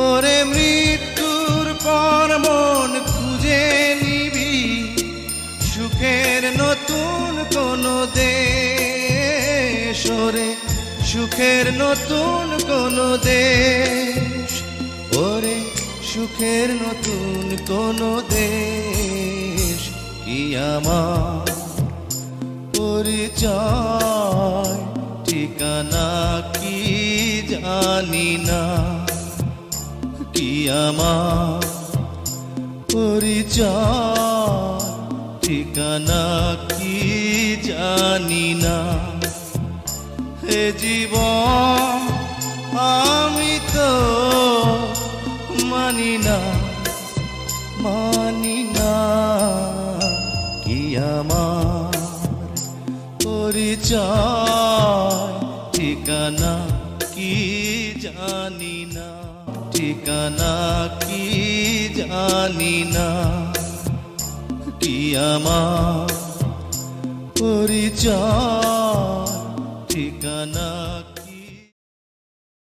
ওরে মৃত্যুর পর মন খুঁজে নিবি সুখের নতুন কোনো দেশ, ওরে সুখের নতুন কোনো দেশ, ওরে সুখের নতুন কোনো দেশ। কি আমার পরিচয় ঠিকানা কি জানি না, কি আমার পরিচয় ঠিকানা কি জানি না। হে জীবন আমি তো মানি না, মানি না, কি আমার পরিচয় ঠিকানা কি জানি না, ঠিকানা কি জানি না, কি আমার পরিচয়